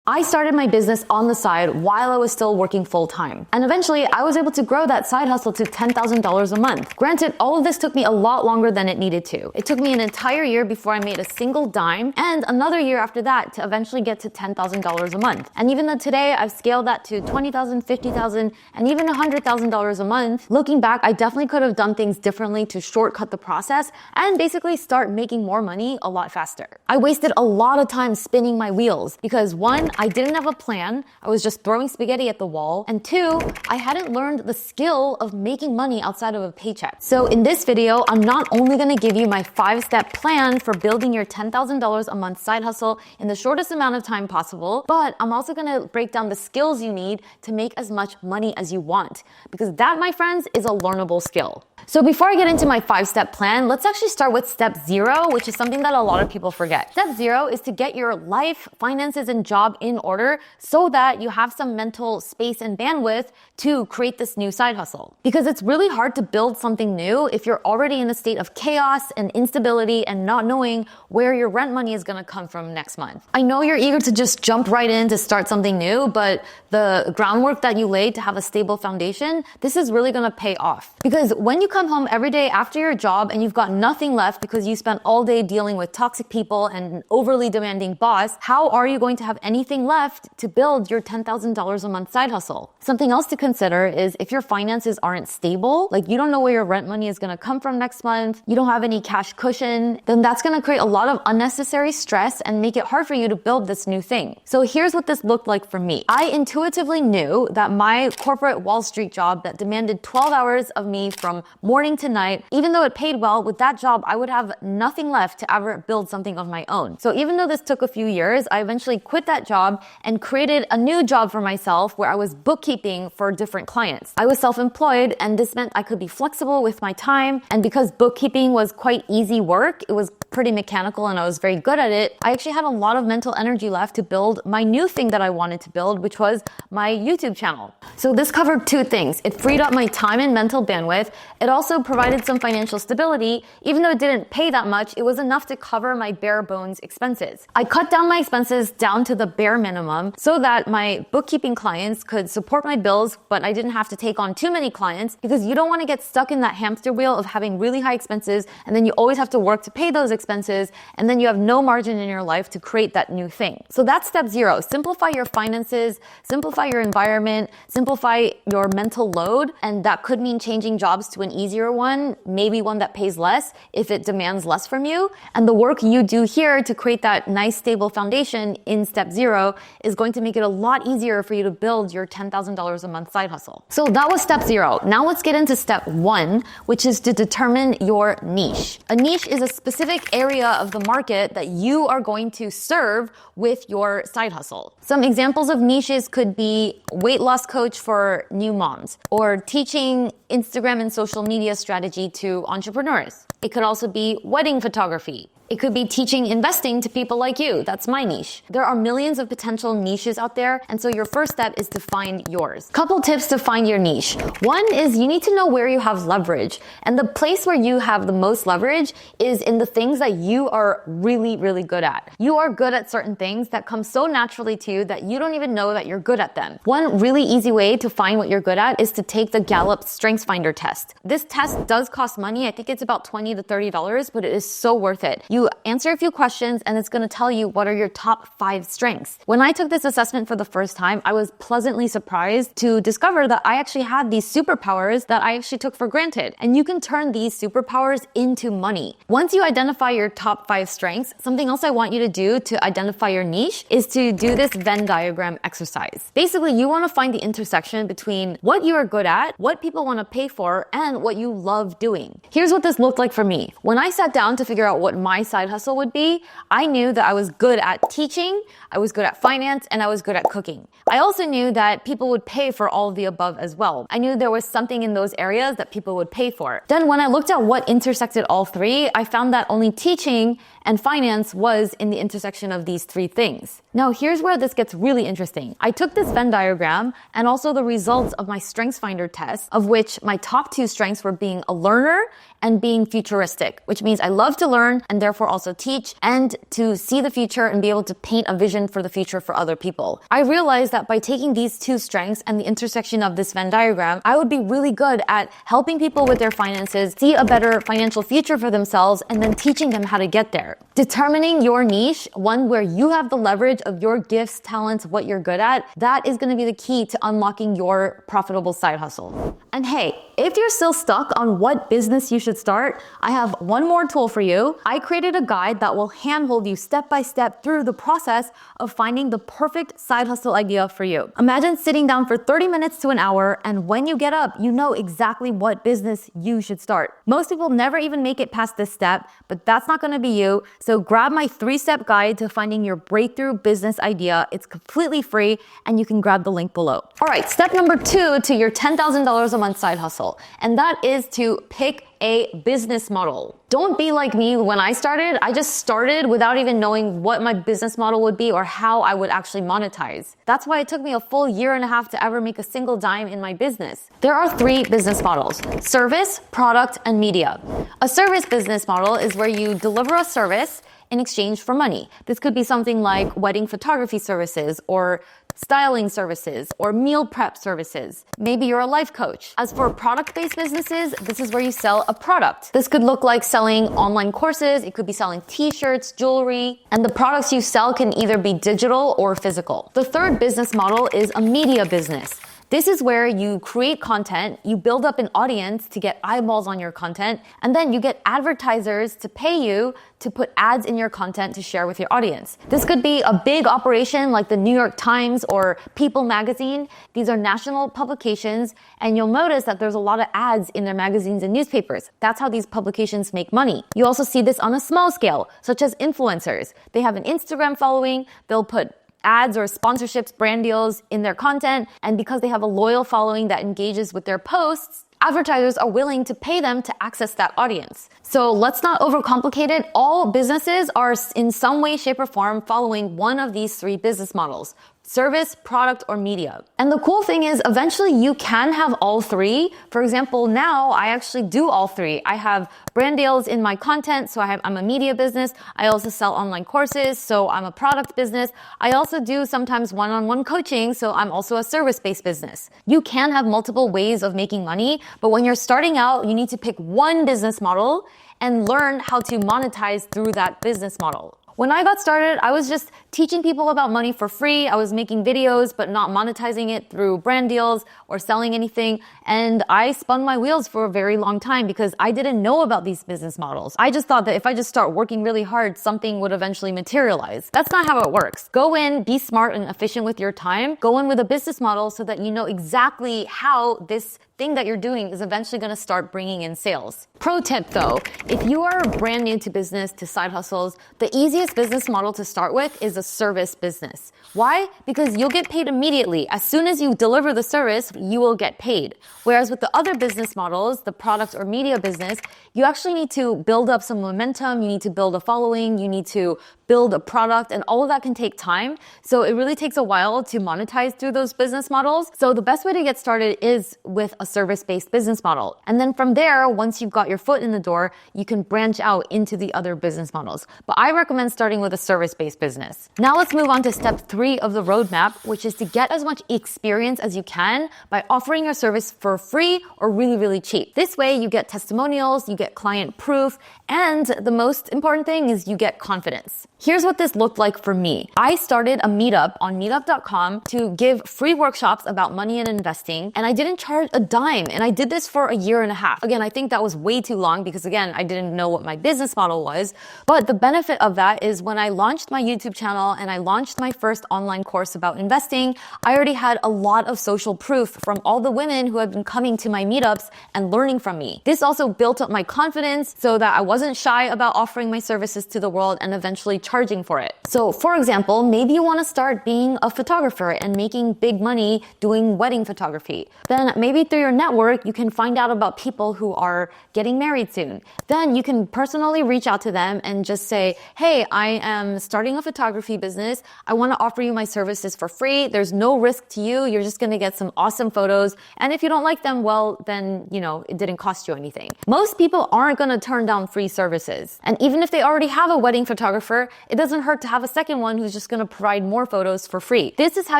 I started my business on the side while I was still working full-time. And eventually, I was able to grow that side hustle to $10,000 a month. Granted, all of this took me a lot longer than it needed to. It took me an entire year before I made a single dime, and another year after that to eventually get to $10,000 a month. And even though today I've scaled that to $20,000, $50,000, and even $100,000 a month, looking back, I definitely could have done things differently to shortcut the process and basically start making more money a lot faster. I wasted a lot of time spinning my wheels because one, I didn't have a plan. I was just throwing spaghetti at the wall. And two, I hadn't learned the skill of making money outside of a paycheck. So in this video, I'm not only going to give you my 5-step plan for building your $10,000 a month side hustle in the shortest amount of time possible, but I'm also going to break down the skills you need to make as much money as you want. Because that, my friends, is a learnable skill. So before I get into my 5-step plan, let's actually start with step 0, which is something that a lot of people forget. Step 0 is to get your life, finances, and job in order so that you have some mental space and bandwidth to create this new side hustle. Because it's really hard to build something new if you're already in a state of chaos and instability and not knowing where your rent money is going to come from next month. I know you're eager to just jump right in to start something new, but the groundwork that you laid to have a stable foundation, this is really going to pay off. Because when you come home every day after your job and you've got nothing left because you spent all day dealing with toxic people and an overly demanding boss, how are you going to have anything left to build your $10,000 a month side hustle? Something else to consider is if your finances aren't stable, like you don't know where your rent money is going to come from next month, you don't have any cash cushion, then that's going to create a lot of unnecessary stress and make it hard for you to build this new thing. So here's what this looked like for me. I intuitively knew that my corporate Wall Street job that demanded 12 hours of me from morning to night, even though it paid well, with that job, I would have nothing left to ever build something of my own. So even though this took a few years, I eventually quit that job and created a new job for myself where I was bookkeeping for different clients. I was self-employed, and this meant I could be flexible with my time. And because bookkeeping was quite easy work, it was pretty mechanical and I was very good at it, I actually had a lot of mental energy left to build my new thing that I wanted to build, which was my YouTube channel. So this covered two things. It freed up my time and mental bandwidth. It also provided some financial stability. Even though it didn't pay that much, it was enough to cover my bare bones expenses. I cut down my expenses down to the bare minimum so that my bookkeeping clients could support my bills, but I didn't have to take on too many clients because you don't want to get stuck in that hamster wheel of having really high expenses and then you always have to work to pay those expenses and then you have no margin in your life to create that new thing. So that's step 0. Simplify your finances, simplify your environment, simplify your mental load, and that could mean changing jobs to an easier one, maybe one that pays less if it demands less from you. And the work you do here to create that nice stable foundation in step 0 is going to make it a lot easier for you to build your $10,000 a month side hustle. So that was step 0. Now let's get into step 1, which is to determine your niche. A niche is a specific area of the market that you are going to serve with your side hustle. Some examples of niches could be weight loss coach for new moms or teaching Instagram and social media strategy to entrepreneurs. It could also be wedding photography. It could be teaching investing to people like you. That's my niche. There are millions of potential niches out there, and so your first step is to find yours. Couple tips to find your niche. One is you need to know where you have leverage. And the place where you have the most leverage is in the things that you are really, really good at. You are good at certain things that come so naturally to you that you don't even know that you're good at them. One really easy way to find what you're good at is to take the Gallup StrengthsFinder test. This test does cost money. I think it's about $20 to $30, but it is so worth it. You answer a few questions and it's going to tell you what are your top 5 strengths. When I took this assessment for the first time, I was pleasantly surprised to discover that I actually had these superpowers that I actually took for granted. And you can turn these superpowers into money. Once you identify your top 5 strengths, something else I want you to do to identify your niche is to do this Venn diagram exercise. Basically, you want to find the intersection between what you are good at, what people want to pay for, and what you love doing. Here's what this looked like for me. When I sat down to figure out what my side hustle would be, I knew that I was good at teaching, I was good at finance, and I was good at cooking. I also knew that people would pay for all of the above as well. I knew there was something in those areas that people would pay for. Then when I looked at what intersected all three, I found that only teaching and finance was in the intersection of these 3 things. Now, here's where this gets really interesting. I took this Venn diagram and also the results of my StrengthsFinder test, of which my top 2 strengths were being a learner and being futuristic, which means I love to learn and therefore therefore also teach, and to see the future and be able to paint a vision for the future for other people. I realized that by taking these two strengths and the intersection of this Venn diagram, I would be really good at helping people with their finances see a better financial future for themselves and then teaching them how to get there. Determining your niche, one where you have the leverage of your gifts, talents, what you're good at, that is going to be the key to unlocking your profitable side hustle. And hey, if you're still stuck on what business you should start, I have one more tool for you. I created a guide that will handhold you step by step through the process of finding the perfect side hustle idea for you. Imagine sitting down for 30 minutes to an hour, and when you get up, you know exactly what business you should start. Most people never even make it past this step, but that's not going to be you. So grab my 3-step guide to finding your breakthrough business idea. It's completely free, and you can grab the link below. All right, step number 2 to your $10,000 a month side hustle, and that is to pick a business model. Don't be like me. When I started, I just started without even knowing what my business model would be or how I would actually monetize. That's why it took me a full 1.5 years to ever make a single dime in my business. There are 3 business models: service, product, and media. A service business model is where you deliver a service in exchange for money. This could be something like wedding photography services or styling services or meal prep services. Maybe you're a life coach. As for product-based businesses, this is where you sell a product. This could look like selling online courses. It could be selling t-shirts, jewelry, and the products you sell can either be digital or physical. The third business model is a media business. This is where you create content, you build up an audience to get eyeballs on your content, and then you get advertisers to pay you to put ads in your content to share with your audience. This could be a big operation like the New York Times or People magazine. These are national publications, and you'll notice that there's a lot of ads in their magazines and newspapers. That's how these publications make money. You also see this on a small scale, such as influencers. They have an Instagram following, they'll put ads or sponsorships, brand deals in their content, and because they have a loyal following that engages with their posts, advertisers are willing to pay them to access that audience. So let's not overcomplicate it. All businesses are in some way, shape, or form following one of these 3 business models: service, product, or media. And the cool thing is eventually you can have all 3. For example, now I actually do all 3. I have brand deals in my content, so I'm a media business. I also sell online courses, so I'm a product business. I also do sometimes one-on-one coaching, so I'm also a service-based business. You can have multiple ways of making money, but when you're starting out, you need to pick one business model and learn how to monetize through that business model. When I got started, I was just teaching people about money for free. I was making videos, but not monetizing it through brand deals or selling anything. And I spun my wheels for a very long time because I didn't know about these business models. I just thought that if I just start working really hard, something would eventually materialize. That's not how it works. Go in, be smart and efficient with your time. Go in with a business model so that you know exactly how this thing that you're doing is eventually going to start bringing in sales. Pro tip though, if you are brand new to business, to side hustles, the easiest business model to start with is a service business. Why? Because you'll get paid immediately. As soon as you deliver the service, you will get paid. Whereas with the other business models, the product or media business, you actually need to build up some momentum, you need to build a following, you need to build a product, and all of that can take time. So it really takes a while to monetize through those business models. So the best way to get started is with a service-based business model. And then from there, once you've got your foot in the door, you can branch out into the other business models. But I recommend starting with a service-based business. Now let's move on to step 3 of the roadmap, which is to get as much experience as you can by offering your service for free or really, really cheap. This way you get testimonials, you get client proof, and the most important thing is you get confidence. Here's what this looked like for me. I started a meetup on meetup.com to give free workshops about money and investing, and I didn't charge a dime, and I did this for 1.5 years. Again, I think that was way too long because again, I didn't know what my business model was, but the benefit of that is when I launched my YouTube channel and I launched my first online course about investing, I already had a lot of social proof from all the women who have been coming to my meetups and learning from me. This also built up my confidence so that I wasn't shy about offering my services to the world and eventually charging for it. So for example, maybe you want to start being a photographer and making big money doing wedding photography. Then maybe through your network, you can find out about people who are getting married soon. Then you can personally reach out to them and just say, hey, I am starting a photography photography business. I want to offer you my services for free. There's no risk to you. You're just going to get some awesome photos. And if you don't like them, well, then, it didn't cost you anything. Most people aren't going to turn down free services. And even if they already have a wedding photographer, it doesn't hurt to have a second one who's just going to provide more photos for free. This is how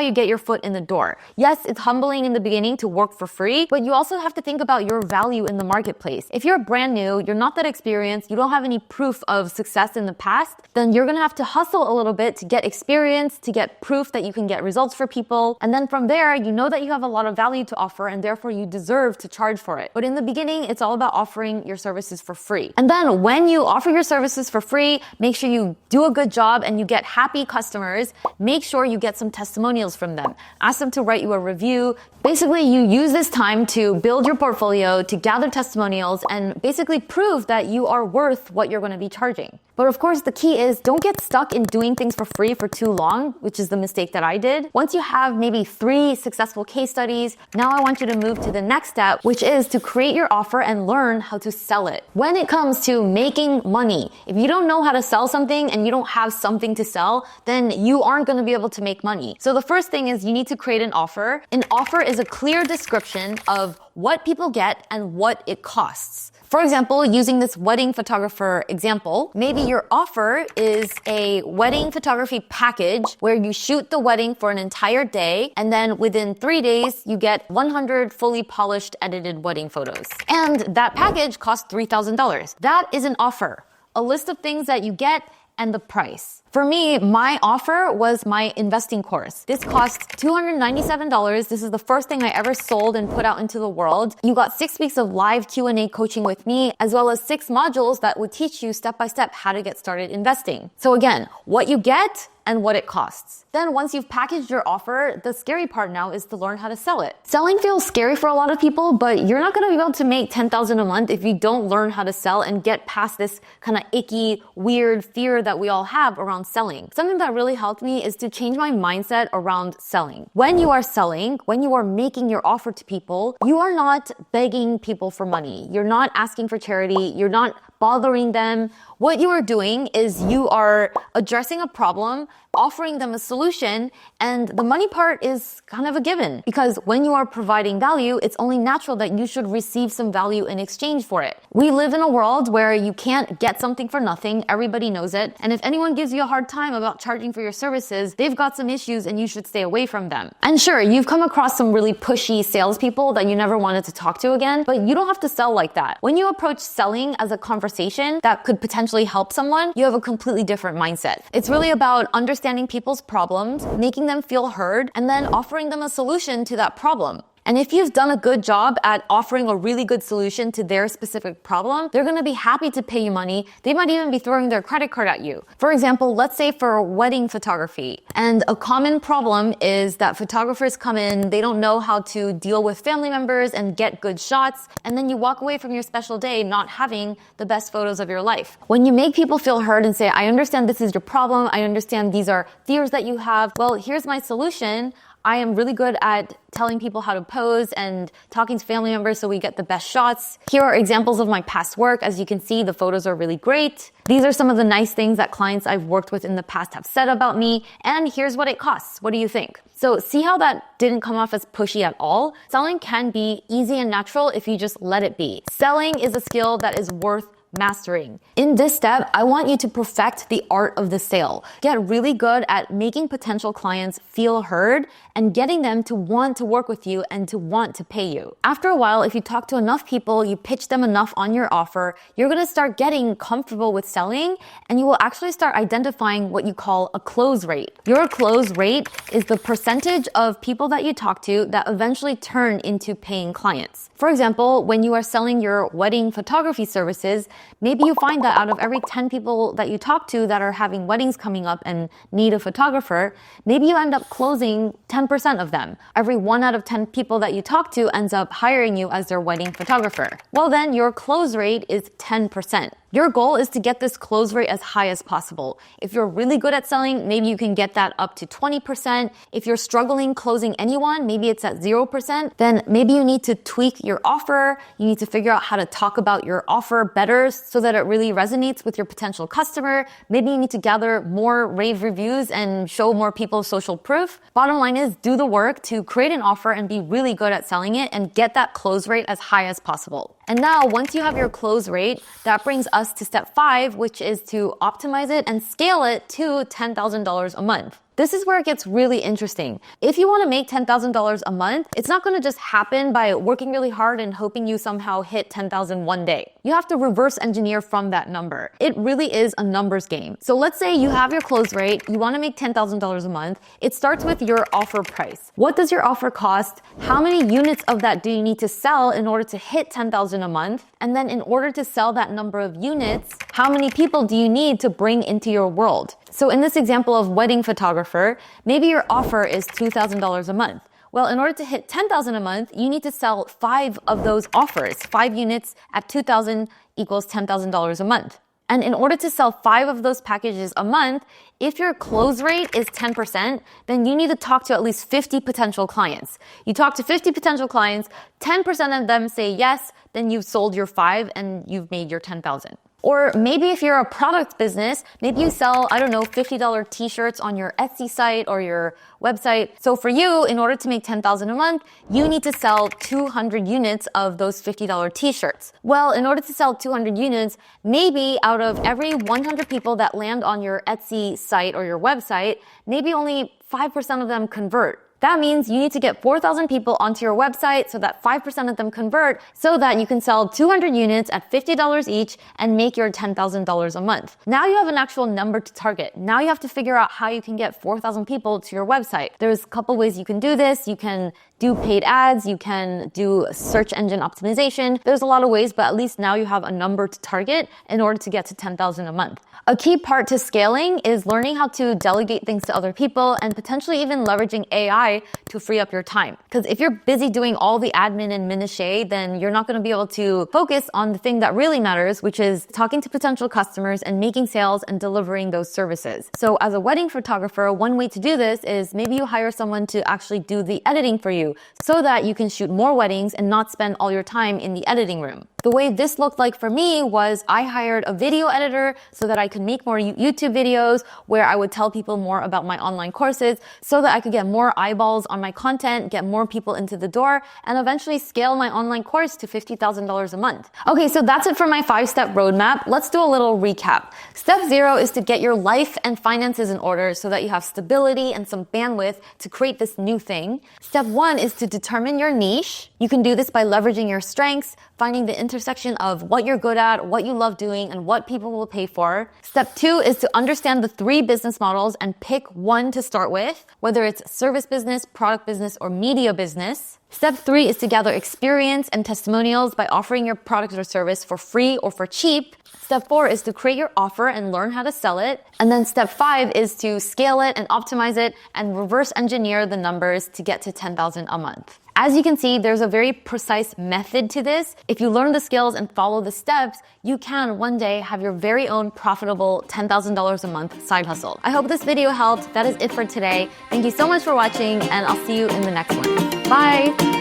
you get your foot in the door. Yes, it's humbling in the beginning to work for free, but you also have to think about your value in the marketplace. If you're brand new, you're not that experienced, you don't have any proof of success in the past, then you're going to have to hustle a little bit to get experience, to get proof that you can get results for people. And then from there, you know that you have a lot of value to offer and therefore you deserve to charge for it. But in the beginning, it's all about offering your services for free. And then when you offer your services for free, make sure you do a good job and you get happy customers. Make sure you get some testimonials from them. Ask them to write you a review. Basically, you use this time to build your portfolio, to gather testimonials, and basically prove that you are worth what you're going to be charging. But of course, the key is don't get stuck in doing things for free for too long, which is the mistake that I did. Once you have maybe 3 successful case studies, now I want you to move to the next step, which is to create your offer and learn how to sell it. When it comes to making money, if you don't know how to sell something and you don't have something to sell, then you aren't going to be able to make money. So the first thing is you need to create an offer. An offer is a clear description of what people get and what it costs. For example, using this wedding photographer example, maybe your offer is a wedding photography package where you shoot the wedding for an entire day, and then within 3 days, you get 100 fully polished, edited wedding photos. And that package costs $3,000. That is an offer. A list of things that you get and the price. For me, my offer was my investing course. This cost $297. This is the first thing I ever sold and put out into the world. You got 6 weeks of live Q&A coaching with me, as well as 6 modules that would teach you step by step how to get started investing. So again, what you get and what it costs. Then once you've packaged your offer, the scary part now is to learn how to sell it. Selling feels scary for a lot of people, but you're not going to be able to make $10,000 a month if you don't learn how to sell and get past this kind of icky, weird fear that we all have around selling. Something that really helped me is to change my mindset around selling. When you are selling, when you are making your offer to people, you are not begging people for money. You're not asking for charity. You're not bothering them. What you are doing is you are addressing a problem, offering them a solution, and the money part is kind of a given. Because when you are providing value, it's only natural that you should receive some value in exchange for it. We live in a world where you can't get something for nothing. Everybody knows it. And if anyone gives you a hard time about charging for your services, they've got some issues and you should stay away from them. And sure, you've come across some really pushy salespeople that you never wanted to talk to again, but you don't have to sell like that. When you approach selling as a conversation that could potentially help someone, you have a completely different mindset. It's really about understanding people's problems, making them feel heard, and then offering them a solution to that problem. And if you've done a good job at offering a really good solution to their specific problem, they're going to be happy to pay you money. They might even be throwing their credit card at you. For example, let's say for wedding photography. And a common problem is that photographers come in, they don't know how to deal with family members and get good shots. And then you walk away from your special day not having the best photos of your life. When you make people feel heard and say, I understand this is your problem. I understand these are fears that you have. Well, here's my solution. I am really good at telling people how to pose and talking to family members so we get the best shots. Here are examples of my past work. As you can see, the photos are really great. These are some of the nice things that clients I've worked with in the past have said about me. And here's what it costs. What do you think? So see how that didn't come off as pushy at all? Selling can be easy and natural if you just let it be. Selling is a skill that is worth mastering. In this step, I want you to perfect the art of the sale. Get really good at making potential clients feel heard and getting them to want to work with you and to want to pay you. After a while, if you talk to enough people, you pitch them enough on your offer, you're going to start getting comfortable with selling, and you will actually start identifying what you call a close rate. Your close rate is the percentage of people that you talk to that eventually turn into paying clients. For example, when you are selling your wedding photography services, maybe you find that out of every 10 people that you talk to that are having weddings coming up and need a photographer, maybe you end up closing 10% of them. Every 1 out of 10 people that you talk to ends up hiring you as their wedding photographer. Well, then your close rate is 10%. Your goal is to get this close rate as high as possible. If you're really good at selling, maybe you can get that up to 20%. If you're struggling closing anyone, maybe it's at 0%, then maybe you need to tweak your offer. You need to figure out how to talk about your offer better so that it really resonates with your potential customer. Maybe you need to gather more rave reviews and show more people social proof. Bottom line is, do the work to create an offer and be really good at selling it and get that close rate as high as possible. And now, once you have your close rate, that brings us to step 5, which is to optimize it and scale it to $10,000 a month. This is where it gets really interesting. If you want to make $10,000 a month, it's not going to just happen by working really hard and hoping you somehow hit 10,000 one day. You have to reverse engineer from that number. It really is a numbers game. So let's say you have your close rate, you want to make $10,000 a month. It starts with your offer price. What does your offer cost? How many units of that do you need to sell in order to hit 10,000 a month? And then in order to sell that number of units, how many people do you need to bring into your world? So in this example of wedding photographer, maybe your offer is $2,000 a month. Well, in order to hit $10,000 a month, you need to sell 5 of those offers. 5 units at $2,000 equals $10,000 a month. And in order to sell 5 of those packages a month, if your close rate is 10%, then you need to talk to at least 50 potential clients. You talk to 50 potential clients, 10% of them say yes, then you've sold your 5 and you've made your 10,000. Or maybe if you're a product business, maybe you sell, $50 t-shirts on your Etsy site or your website. So for you, in order to make $10,000 a month, you need to sell 200 units of those $50 t-shirts. Well, in order to sell 200 units, maybe out of every 100 people that land on your Etsy site or your website, maybe only 5% of them convert. That means you need to get 4,000 people onto your website so that 5% of them convert so that you can sell 200 units at $50 each and make your $10,000 a month. Now you have an actual number to target. Now you have to figure out how you can get 4,000 people to your website. There's a couple ways you can do this. You can do paid ads, you can do search engine optimization. There's a lot of ways, but at least now you have a number to target in order to get to 10,000 a month. A key part to scaling is learning how to delegate things to other people and potentially even leveraging AI to free up your time. Because if you're busy doing all the admin and minutiae, then you're not going to be able to focus on the thing that really matters, which is talking to potential customers and making sales and delivering those services. So as a wedding photographer, one way to do this is maybe you hire someone to actually do the editing for you so that you can shoot more weddings and not spend all your time in the editing room. The way this looked like for me was I hired a video editor so that I could make more YouTube videos where I would tell people more about my online courses so that I could get more eyeballs on my content, get more people into the door, and eventually scale my online course to $50,000 a month. Okay, so that's it for my 5-step roadmap. Let's do a little recap. Step 0 is to get your life and finances in order so that you have stability and some bandwidth to create this new thing. Step 1 is to determine your niche. You can do this by leveraging your strengths, finding the intersection of what you're good at, what you love doing, and what people will pay for. Step 2 is to understand the 3 business models and pick one to start with, whether it's service business, product business, or media business. Step 3 is to gather experience and testimonials by offering your product or service for free or for cheap. Step 4 is to create your offer and learn how to sell it. And then step 5 is to scale it and optimize it and reverse engineer the numbers to get to 10,000 a month. As you can see, there's a very precise method to this. If you learn the skills and follow the steps, you can one day have your very own profitable $10,000 a month side hustle. I hope this video helped. That is it for today. Thank you so much for watching, and I'll see you in the next one. Bye!